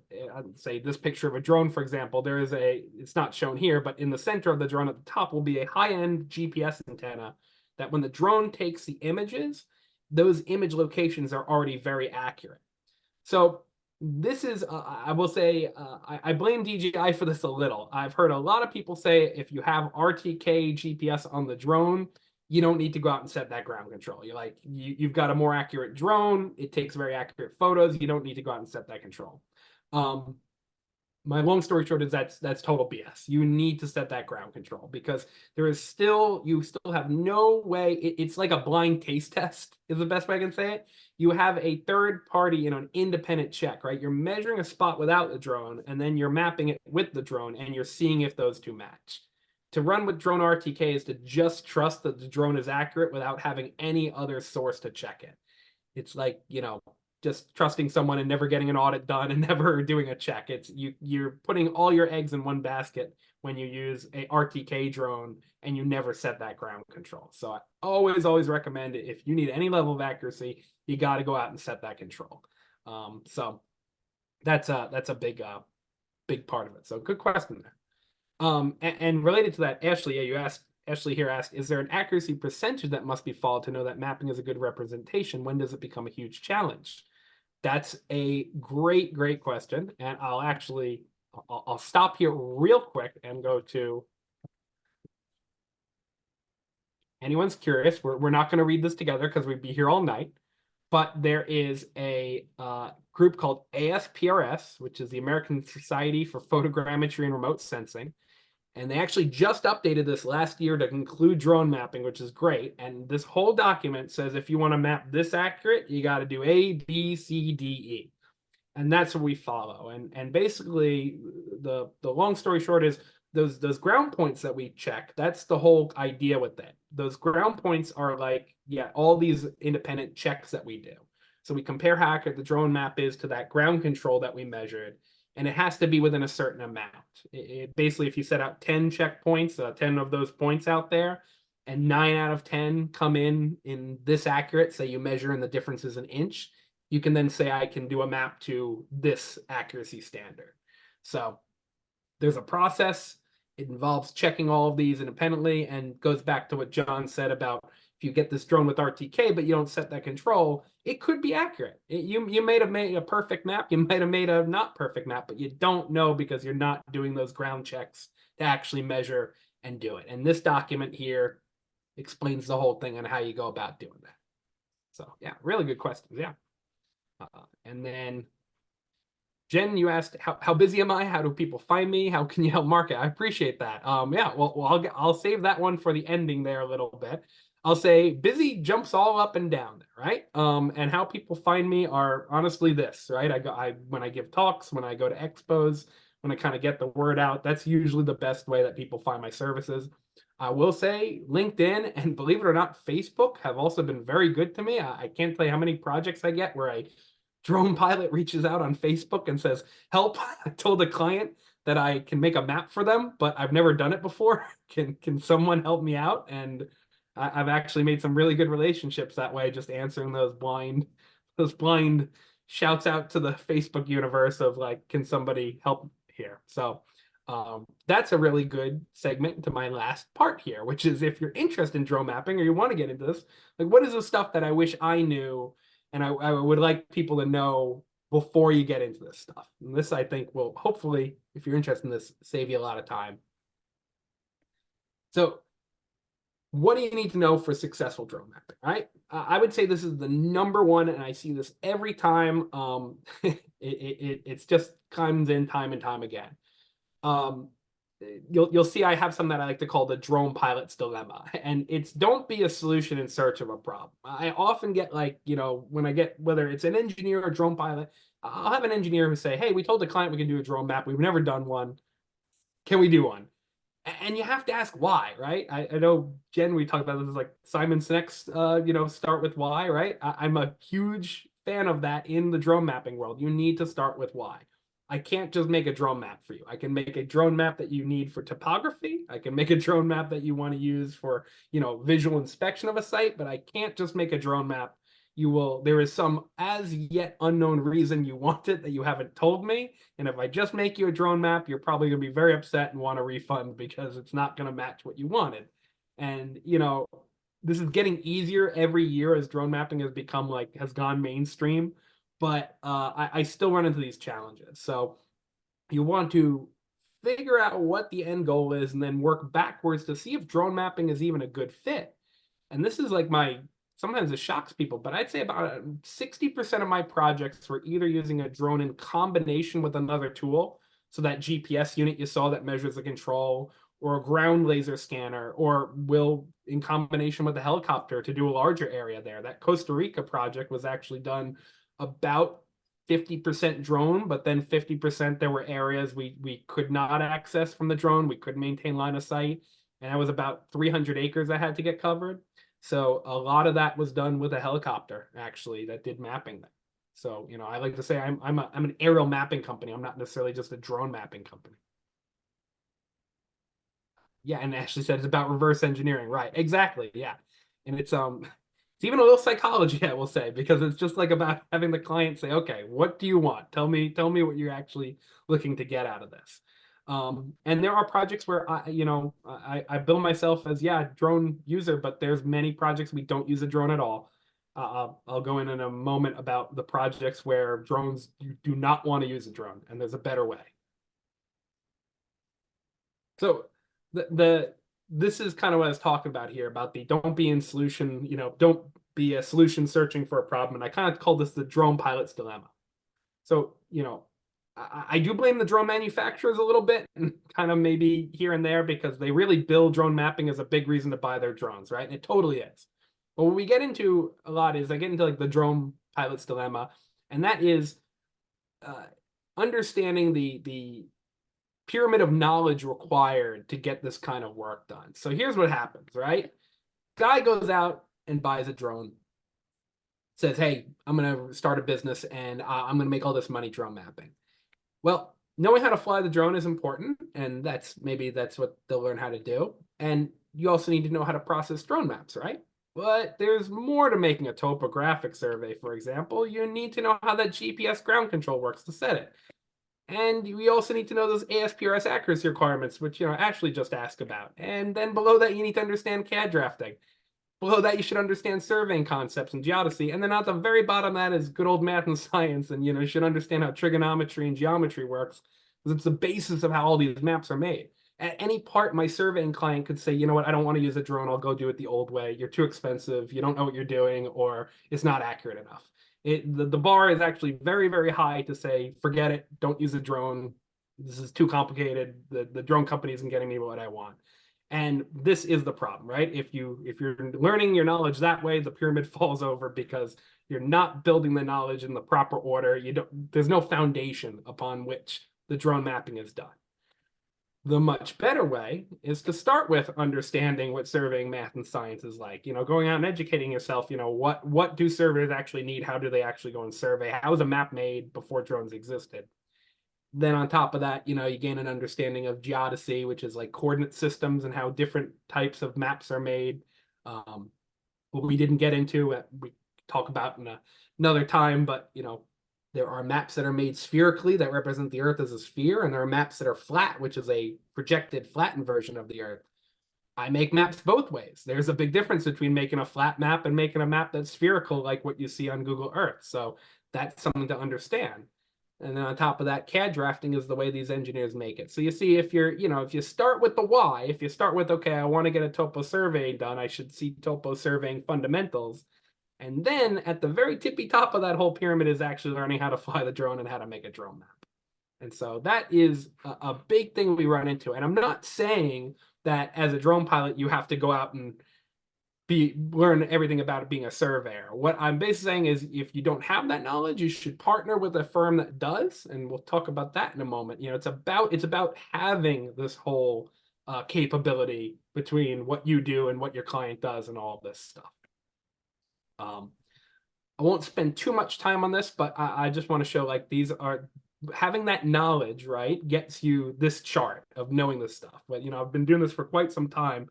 say this picture of a drone, for example, it's not shown here, but in the center of the drone at the top will be a high-end GPS antenna that when the drone takes the images, those image locations are already very accurate. So this is, I will say, I blame DJI for this a little. I've heard a lot of people say if you have RTK GPS on the drone, you don't need to go out and set that ground control. You're like, you've got a more accurate drone. It takes very accurate photos. You don't need to go out and set that control. My long story short is that's total BS. You need to set that ground control because you still have no way. It's like a blind taste test is the best way I can say it. You have a third party in an independent check, right? You're measuring a spot without the drone, and then you're mapping it with the drone, and you're seeing if those two match. To run with drone RTK is to just trust that the drone is accurate without having any other source to check it. It's like, just trusting someone and never getting an audit done and never doing a check. You're putting all your eggs in one basket when you use a RTK drone and you never set that ground control. So I always recommend it. If you need any level of accuracy, you got to go out and set that control. So that's a big part of it. So good question there. And related to that, Ashley here asked, is there an accuracy percentage that must be followed to know that mapping is a good representation? When does it become a huge challenge? That's a great question. And I'll stop here real quick and go to, anyone's curious, we're not going to read this together because we'd be here all night, but there is a group called ASPRS, which is the American Society for Photogrammetry and Remote Sensing. And they actually just updated this last year to include drone mapping, which is great. And this whole document says if you want to map this accurate, you got to do A, B, C, D, E. And that's what we follow. And basically, the long story short is those ground points that we check, that's the whole idea with that. Those ground points are like, all these independent checks that we do. So we compare how accurate the drone map is to that ground control that we measured. And it has to be within a certain amount. Basically, if you set out 10 checkpoints, 10 of those points out there, and 9 out of 10 come in this accurate, say you measure and the difference is an inch, you can then say I can do a map to this accuracy standard. So there's a process. It involves checking all of these independently and goes back to what John said about if you get this drone with RTK, but you don't set that control, it could be accurate. You may have made a perfect map. You might have made a not perfect map, but you don't know because you're not doing those ground checks to actually measure and do it. And this document here explains the whole thing on how you go about doing that. So yeah, really good questions. Yeah. And then Jen, you asked how busy am I? How do people find me? How can you help market? I appreciate that. Yeah, well, I'll save that one for the ending there a little bit. I'll say busy jumps all up and down there, right? And how people find me are honestly this, right? When I give talks, when I go to expos, when I kind of get the word out, that's usually the best way that people find my services. I will say LinkedIn and, believe it or not, Facebook have also been very good to me. I can't tell you how many projects I get where a drone pilot reaches out on Facebook and says, help, I told a client that I can make a map for them, but I've never done it before. Can someone help me out? And I've actually made some really good relationships that way, just answering those blind shouts out to the Facebook universe of like, can somebody help here? So that's a really good segment to my last part here, which is if you're interested in drone mapping or you want to get into this, like what is the stuff that I wish I knew and I would like people to know before you get into this stuff. And this, I think, will hopefully, if you're interested in this, save you a lot of time. So what do you need to know for successful drone mapping, right? I would say this is the number one, and I see this every time. It's just comes in time and time again. You'll see I have something that I like to call the drone pilot's dilemma, and it's don't be a solution in search of a problem. I often get like, when I get, whether it's an engineer or drone pilot, I'll have an engineer who say, hey, we told the client we can do a drone map. We've never done one. Can we do one? And you have to ask why, right? I know, Jen, we talked about this, like Simon Sinek's, start with why, right? I'm a huge fan of that in the drone mapping world. You need to start with why. I can't just make a drone map for you. I can make a drone map that you need for topography. I can make a drone map that you want to use for, visual inspection of a site, but I can't just make a drone map. There is some as yet unknown reason you want it that you haven't told me. And if I just make you a drone map, you're probably going to be very upset and want a refund because it's not going to match what you wanted. And, this is getting easier every year as drone mapping has gone mainstream. but I still run into these challenges. So you want to figure out what the end goal is and then work backwards to see if drone mapping is even a good fit. And this is like sometimes it shocks people, but I'd say about 60% of my projects were either using a drone in combination with another tool. So that GPS unit you saw that measures the control, or a ground laser scanner, or will in combination with a helicopter to do a larger area there. That Costa Rica project was actually done about 50% drone, but then 50% there were areas we could not access from the drone. We couldn't maintain line of sight. And that was about 300 acres that had to get covered. So a lot of that was done with a helicopter, actually, that did mapping there. So, I like to say I'm an aerial mapping company. I'm not necessarily just a drone mapping company. Yeah, and Ashley said it's about reverse engineering. Right, exactly. Yeah. And it's even a little psychology, I will say, because it's just like about having the client say, okay, what do you want? Tell me what you're actually looking to get out of this. And there are projects where I bill myself as, yeah, drone user, but there's many projects we don't use a drone at all. I'll go in a moment about the projects where drones, you do not want to use a drone, and there's a better way. So this is kind of what I was talking about here about the don't be in solution, don't be a solution searching for a problem. And I kind of call this the drone pilot's dilemma. So, I do blame the drone manufacturers a little bit, and kind of maybe here and there, because they really bill drone mapping as a big reason to buy their drones, right? And it totally is. But what we get into a lot is I get into like the drone pilot's dilemma, and that is understanding the pyramid of knowledge required to get this kind of work done. So here's what happens, right? Guy goes out and buys a drone, says, hey, I'm going to start a business and I'm going to make all this money drone mapping. Well, knowing how to fly the drone is important, and that's what they'll learn how to do. And you also need to know how to process drone maps, right? But there's more to making a topographic survey, for example. You need to know how that GPS ground control works to set it. And we also need to know those ASPRS accuracy requirements, which actually just ask about. And then below that, you need to understand CAD drafting. Below that, you should understand surveying concepts and geodesy. And then at the very bottom of that is good old math and science. And you should understand how trigonometry and geometry works, because it's the basis of how all these maps are made. At any part, my surveying client could say, you know what, I don't want to use a drone. I'll go do it the old way. You're too expensive. You don't know what you're doing, or it's not accurate enough. The bar is actually very, very high to say, forget it, don't use a drone. This is too complicated. The drone company isn't getting me what I want. And this is the problem, right? If you're learning your knowledge that way, the pyramid falls over because you're not building the knowledge in the proper order. There's no foundation upon which the drone mapping is done. The much better way is to start with understanding what surveying math and science is like, going out and educating yourself, what do surveyors actually need? How do they actually go and survey? How was a map made before drones existed? Then on top of that, you gain an understanding of geodesy, which is like coordinate systems and how different types of maps are made. What we didn't get into, we talk about in another time, but there are maps that are made spherically that represent the Earth as a sphere, and there are maps that are flat, which is a projected flattened version of the Earth. I make maps both ways. There's a big difference between making a flat map and making a map that's spherical, like what you see on Google Earth. So that's something to understand. And then on top of that, CAD drafting is the way these engineers make it. So you see, if you start with the why, if you start with, okay, I want to get a topo survey done, I should see topo surveying fundamentals. And then at the very tippy top of that whole pyramid is actually learning how to fly the drone and how to make a drone map. And so that is a big thing we run into. And I'm not saying that as a drone pilot, you have to go out and learn everything about it being a surveyor. What I'm basically saying is if you don't have that knowledge, you should partner with a firm that does. And we'll talk about that in a moment. It's about having this whole capability between what you do and what your client does and all this stuff. I won't spend too much time on this, but I just want to show like these are having that knowledge, right, gets you this chart of knowing this stuff. But I've been doing this for quite some time,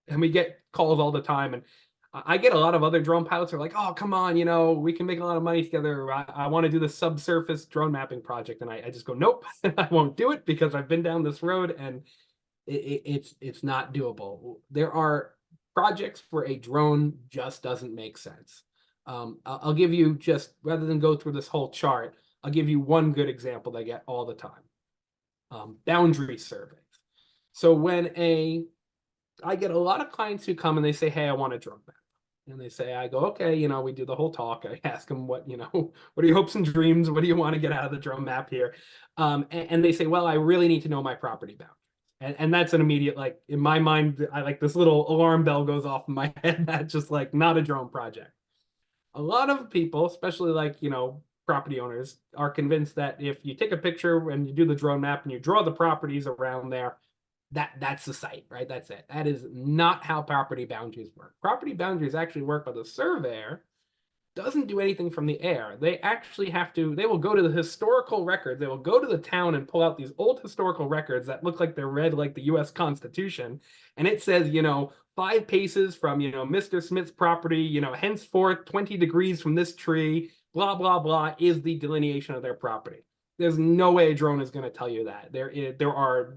and we get calls all the time, and I get a lot of other drone pilots who are like, oh, come on, we can make a lot of money together. I want to do the subsurface drone mapping project. And I just go, nope, I won't do it because I've been down this road and it's not doable. There are projects where a drone just doesn't make sense. I'll give you just, rather than go through this whole chart, I'll give you one good example that I get all the time. Boundary surveys. So I get a lot of clients who come and they say, hey, I want a drone map. And they say, I go, okay, we do the whole talk. I ask them what are your hopes and dreams? What do you want to get out of the drone map here? And they say, well, I really need to know my property boundaries. And that's an immediate, like, in my mind, I like this little alarm bell goes off in my head. That's just like not a drone project. A lot of people, especially like, property owners, are convinced that if you take a picture and you do the drone map and you draw the properties around there, that's the site, right? That's it. That is not how property boundaries work. Property boundaries actually work by the surveyor doesn't do anything from the air. They actually they will go to the historical records. They will go to the town and pull out these old historical records that look like they're read like the US Constitution. And it says, 5 paces from, Mr. Smith's property, henceforth 20 degrees from this tree, blah, blah, blah, is the delineation of their property. There's no way a drone is going to tell you that. There are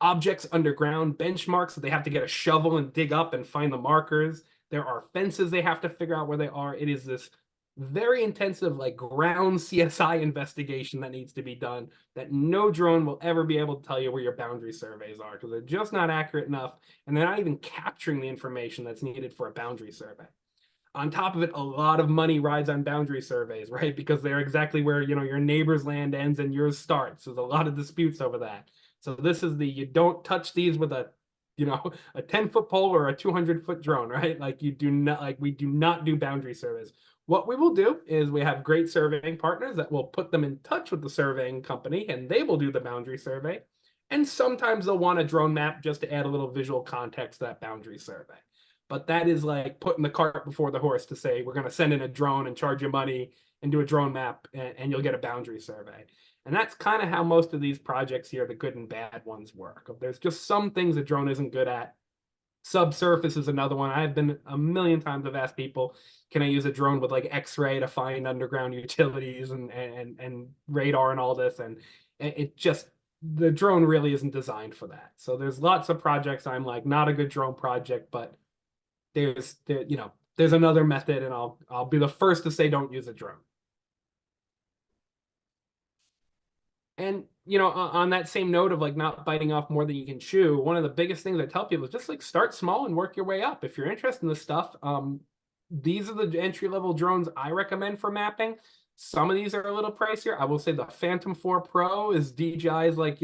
objects underground, benchmarks that they have to get a shovel and dig up and find the markers. There are fences they have to figure out where they are. It is this very intensive, like, ground CSI investigation that needs to be done that no drone will ever be able to tell you where your boundary surveys are, because they're just not accurate enough, and they're not even capturing the information that's needed for a boundary survey. On top of it, a lot of money rides on boundary surveys, right? Because they're exactly where, your neighbor's land ends and yours starts. There's a lot of disputes over that. So this is you don't touch these with a 10-foot pole or a 200-foot drone, right? Like, we do not do boundary surveys. What we will do is we have great surveying partners that will put them in touch with the surveying company, and they will do the boundary survey. And sometimes they'll want a drone map just to add a little visual context to that boundary survey. But that is like putting the cart before the horse to say, we're going to send in a drone and charge you money and do a drone map, and you'll get a boundary survey. And that's kind of how most of these projects here, the good and bad ones, work. There's just some things a drone isn't good at. Subsurface is another one. I've been a million times, I've asked people, can I use a drone with like X-ray to find underground utilities and radar and all this? And it just, the drone really isn't designed for that. So there's lots of projects I'm like, not a good drone project, but there's another method, and I'll be the first to say don't use a drone. And on that same note of like not biting off more than you can chew, one of the biggest things I tell people is just like start small and work your way up. If you're interested in this stuff, these are the entry-level drones I recommend for mapping. Some of these are a little pricier. I will say the Phantom 4 Pro is DJI's like,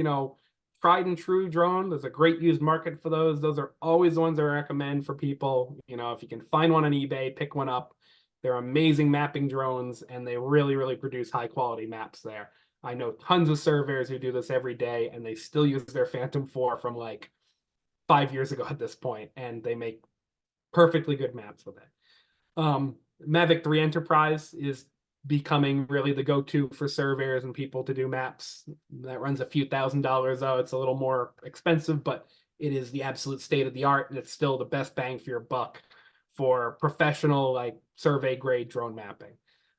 tried and true drone. There's a great used market for those. Those are always the ones I recommend for people. If you can find one on eBay, pick one up. They're amazing mapping drones, and they really, really produce high quality maps there. I know tons of surveyors who do this every day, and they still use their Phantom 4 from like 5 years ago at this point, and they make perfectly good maps with it. Mavic 3 Enterprise is becoming really the go-to for surveyors and people to do maps. That runs a few $1,000s though. It's a little more expensive, but it is the absolute state of the art, and it's still the best bang for your buck for professional, like, survey grade drone mapping.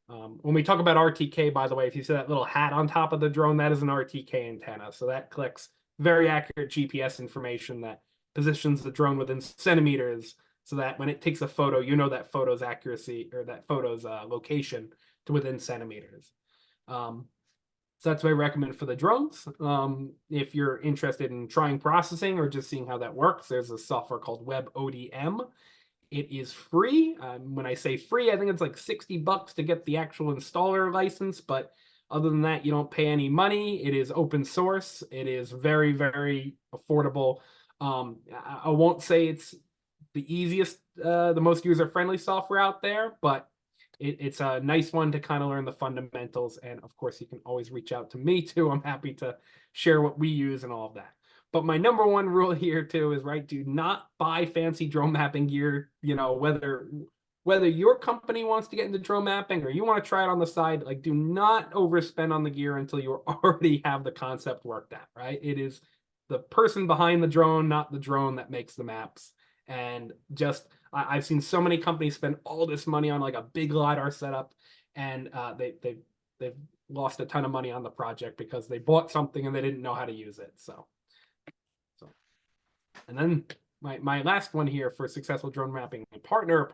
When we talk about RTK, by the way, if you see that little hat on top of the drone, that is an RTK antenna. So that collects very accurate GPS information that positions the drone within centimeters, so that when it takes a photo, that photo's accuracy, or that photo's location, to within centimeters. So that's what I recommend for the drones. If you're interested in trying processing or just seeing how that works, there's a software called WebODM. It is free. When I say free, I think it's like $60 to get the actual installer license, but other than that, you don't pay any money. It is open source. It is very, very affordable. I won't say it's the easiest, the most user-friendly software out there, but it's a nice one to kind of learn the fundamentals. And of course, you can always reach out to me too. I'm happy to share what we use and all of that. But my number one rule here too is, right, do not buy fancy drone mapping gear. Whether your company wants to get into drone mapping or you want to try it on the side, like, do not overspend on the gear until you already have the concept worked out, right? It is the person behind the drone, not the drone, that makes the maps. And just, I've seen so many companies spend all this money on like a big LiDAR setup, and they've lost a ton of money on the project because they bought something and they didn't know how to use it. So. And then my last one here for successful drone mapping: partner.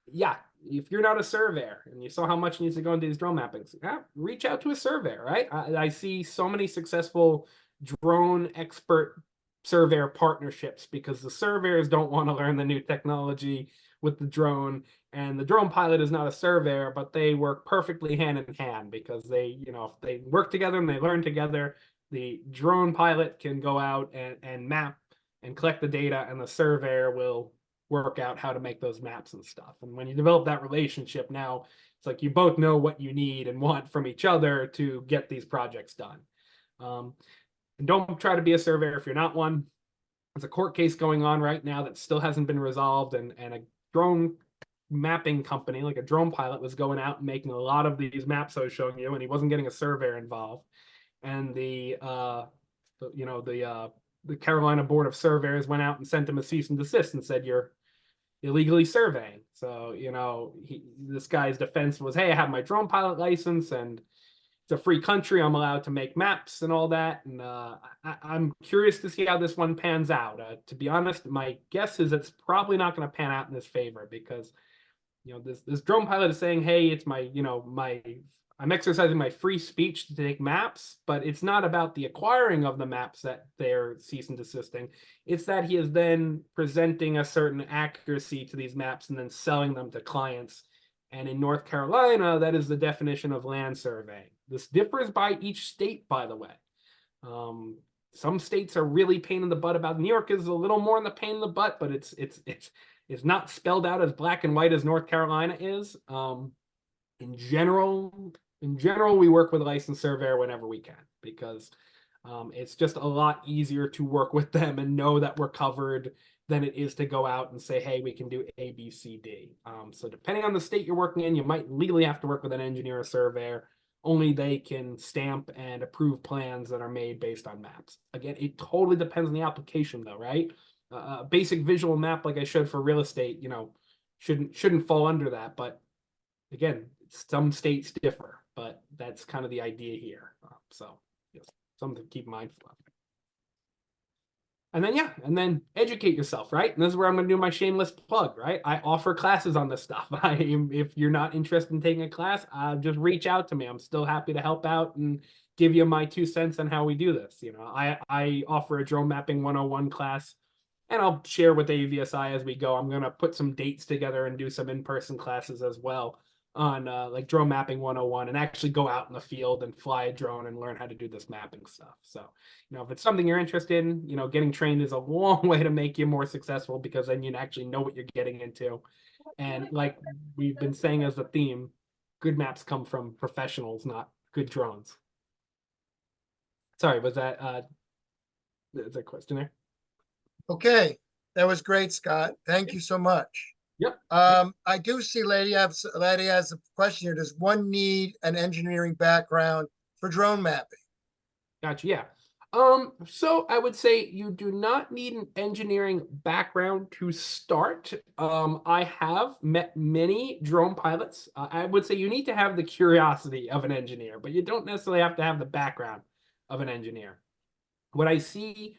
Yeah, if you're not a surveyor and you saw how much needs to go into these drone mappings, reach out to a surveyor, right? I see so many successful drone expert surveyor partnerships because the surveyors don't want to learn the new technology with the drone, and the drone pilot is not a surveyor, but they work perfectly hand in hand because they, if they work together and they learn together, the drone pilot can go out and map and collect the data, and the surveyor will work out how to make those maps and stuff. And when you develop that relationship, now it's like you both know what you need and want from each other to get these projects done. And don't try to be a surveyor if you're not one. There's a court case going on right now that still hasn't been resolved, and a drone mapping company, like a drone pilot, was going out and making a lot of these maps I was showing you, and he wasn't getting a surveyor involved. And the Carolina Board of Surveyors went out and sent him a cease and desist and said, you're illegally surveying. So, this guy's defense was, hey, I have my drone pilot license and it's a free country. I'm allowed to make maps and all that. And I'm curious to see how this one pans out. To be honest, my guess is it's probably not going to pan out in his favor because, this drone pilot is saying, hey, it's I'm exercising my free speech to take maps, but it's not about the acquiring of the maps that they're cease and desisting. It's that he is then presenting a certain accuracy to these maps and then selling them to clients. And in North Carolina, that is the definition of land surveying. This differs by each state, by the way. Some states are really pain in the butt about it. New York is a little more in the pain in the butt, but it's not spelled out as black and white as North Carolina is. In general, we work with a licensed surveyor whenever we can because it's just a lot easier to work with them and know that we're covered than it is to go out and say, hey, we can do A, B, C, D. So depending on the state you're working in, you might legally have to work with an engineer or surveyor. Only they can stamp and approve plans that are made based on maps. Again, it totally depends on the application though, right? A basic visual map like I showed for real estate, shouldn't fall under that. But again, some states differ, but that's kind of the idea here. So yes, something to keep mindful of. And then educate yourself, right? And this is where I'm going to do my shameless plug, right? I offer classes on this stuff. If you're not interested in taking a class, just reach out to me. I'm still happy to help out and give you my 2 cents on how we do this. I offer a drone mapping 101 class, and I'll share with AUVSI as we go. I'm going to put some dates together and do some in-person classes as well on like drone mapping 101 and actually go out in the field and fly a drone and learn how to do this mapping stuff. So, if it's something you're interested in, getting trained is a long way to make you more successful because then you actually know what you're getting into. And like we've been saying as a theme, good maps come from professionals, not good drones. Sorry, was that is a question there? Okay, that was great, Scott. Thank you so much. Yep. I do see Lady has a question here. Does one need an engineering background for drone mapping? Gotcha. Yeah. So I would say you do not need an engineering background to start. I have met many drone pilots. I would say you need to have the curiosity of an engineer, but you don't necessarily have to have the background of an engineer. What I see,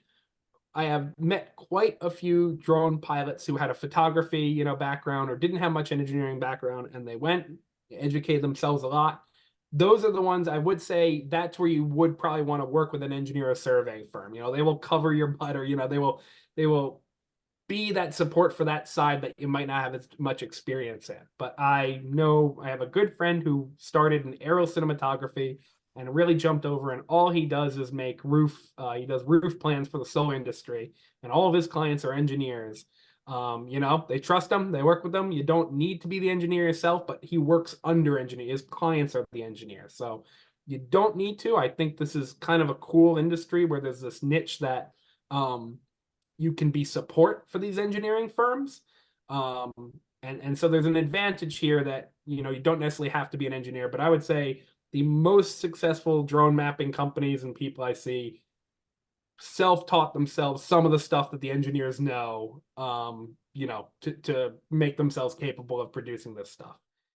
I have met quite a few drone pilots who had a photography, background or didn't have much engineering background, and they went, educated themselves a lot. Those are the ones I would say that's where you would probably want to work with an engineer or surveying firm. They will cover your butt, or they will be that support for that side that you might not have as much experience in. But I know I have a good friend who started in aerial cinematography and really jumped over, and all he does is make he does roof plans for the solar industry, and all of his clients are engineers. They trust him, they work with them. You don't need to be the engineer yourself, but he works under engineers. His clients are the engineers, so you don't need to. I think this is kind of a cool industry where there's this niche that you can be support for these engineering firms. And so there's an advantage here that you don't necessarily have to be an engineer, but I would say the most successful drone mapping companies and people I see self-taught themselves some of the stuff that the engineers know, to make themselves capable of producing this stuff.